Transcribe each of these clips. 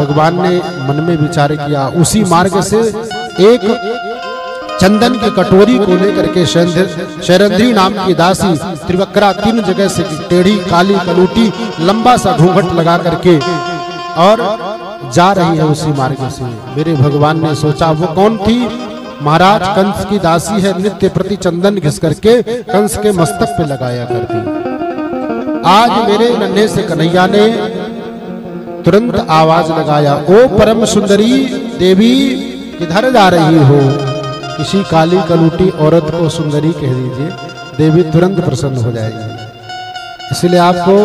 भगवान ने मन में विचार किया, उसी मार्ग से एक चंदन की कटोरी को लेकर के शैरंध्री नाम की दासी त्रिवक्रा 3 जगह से टेढ़ी काली कलूटी लंबा सा घूंघट लगा करके और जा रही है उसी मार्ग से। मेरे भगवान ने सोचा वो कौन थी? महाराज कंस की दासी है, नित्य प्रति चंदन घिस करके कंस के मस्तक पे लगाया करती। आज मेरे नन्हे से कन्हैया ने तुरंत आवाज लगाया, ओ परम सुंदरी देवी किधर जा रही हो? किसी काली कलूटी औरत को सुंदरी कह दीजिए, देवी तुरंत प्रसन्न हो जाएगी। इसलिए आपको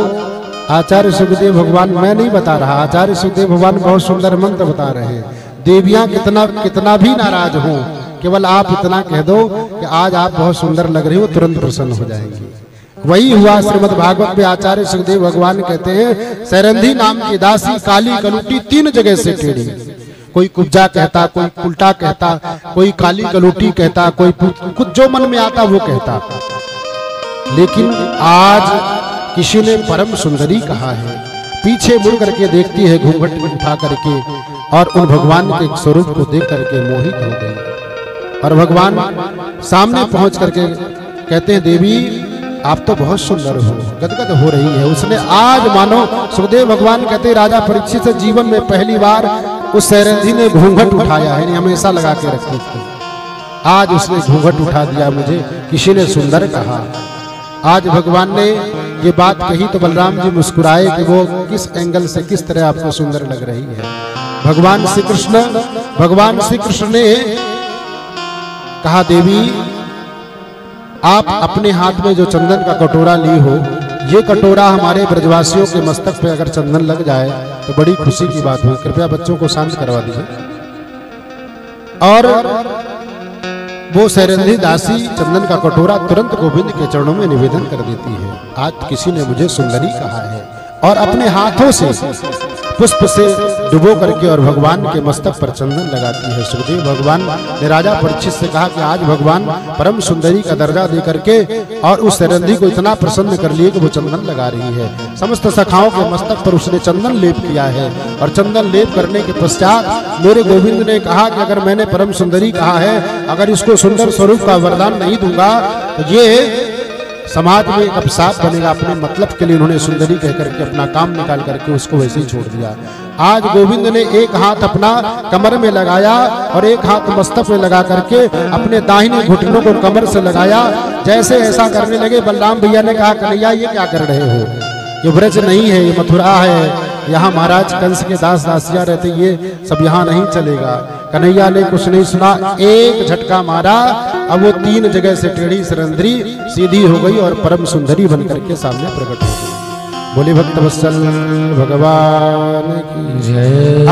आचार्य सुखदेव भगवान, मैं नहीं बता रहा, आचार्य सुखदेव भगवान बहुत सुंदर मंत्र बता रहे हैं। देवियां कितना भी नाराज हो, केवल आप इतना कह दो कि आज आप बहुत सुंदर लग रही हो, तुरंत प्रसन्न हो जाएंगी। वही हुआ श्रीमद् भागवत में। आचार्य सुखदेव भगवान कहते हैं, शैरंध्री नाम की दासी काली कलूटी 3 जगह से टेढ़ी, कोई कुब्जा कहता, कोई उल्टा कहता, कोई काली कलूटी कहता, कोई कुछ जो मन में आता वो कहता, लेकिन आज किसी ने परम सुंदरी कहा है। पीछे मुड़ करके देखती है घूंघट उठा करके और उन भगवान के स्वरूप को देख करके मोहित हो गई। और भगवान सामने पहुंच करके कहते हैं, देवी आप तो बहुत सुंदर हो, गदगद हो रही है। उसने आज मानो, सुखदेव भगवान कहते हैं, राजा परीक्षित से जीवन में पहली बार उस शैरंध्री ने घूंघट उठाया है, हमेशा लगा के रखती थी, आज उसने घूंघट उठा दिया, मुझे किसी ने सुंदर कहा। आज भगवान ने ये बात कही तो बलराम जी मुस्कुराए कि वो किस एंगल से किस तरह आपको सुंदर लग रही है। भगवान श्री कृष्ण ने कहा, देवी आप अपने हाथ में जो चंदन का कटोरा ली हो, ये कटोरा हमारे ब्रजवासियों के मस्तक पे अगर चंदन लग जाए तो बड़ी खुशी की बात हो। कृपया बच्चों को शांत करवा दीजिए। और वो शैरंध्री दासी चंदन का कटोरा तुरंत गोविंद के चरणों में निवेदन कर देती है। आज किसी ने मुझे सुंदरी कहा है, और अपने हाथों से पुष्प से डुबो करके और भगवान के मस्तक पर चंदन लगाती है। सुखदेव भगवान ने राजा परीक्षित से कहा कि आज भगवान परम सुंदरी का दर्जा दे करके और उस शैरंध्री को इतना प्रसन्न कर लिए कि वो चंदन लगा रही है। समस्त सखाओं के मस्तक पर उसने चंदन लेप किया है, और चंदन लेप करने के पश्चात मेरे गोविंद ने कहा कि अगर मैंने परम सुंदरी कहा है, अगर इसको सुंदर स्वरूप का वरदान नहीं दूंगा तो ये समाज में एक अपसाप बनेगा। अपने मतलब के लिए उन्होंने सुंदरी कह करके अपना काम निकाल करके उसको वैसे ही छोड़ दिया। आज गोविंद ने एक हाथ अपना कमर में लगाया और एक हाथ मस्तक में लगा करके अपने दाहिने घुटनों को कमर से लगाया। जैसे ऐसा करने लगे, बलराम भैया ने कहा, कन्हैया ये क्या कर रहे हो? ये ब्रज नहीं है, ये मथुरा है, यहाँ महाराज कंस के दास दासियां रहते, ये सब यहाँ नहीं चलेगा। कन्हैया ने कुछ नहीं सुना, एक झटका मारा, अब वो 3 जगह से टेढ़ी शैरंध्री सीधी हो गई और परम सुंदरी बनकर के सामने प्रकट हो गई। बोले भक्तवत्सल भगवान की जय।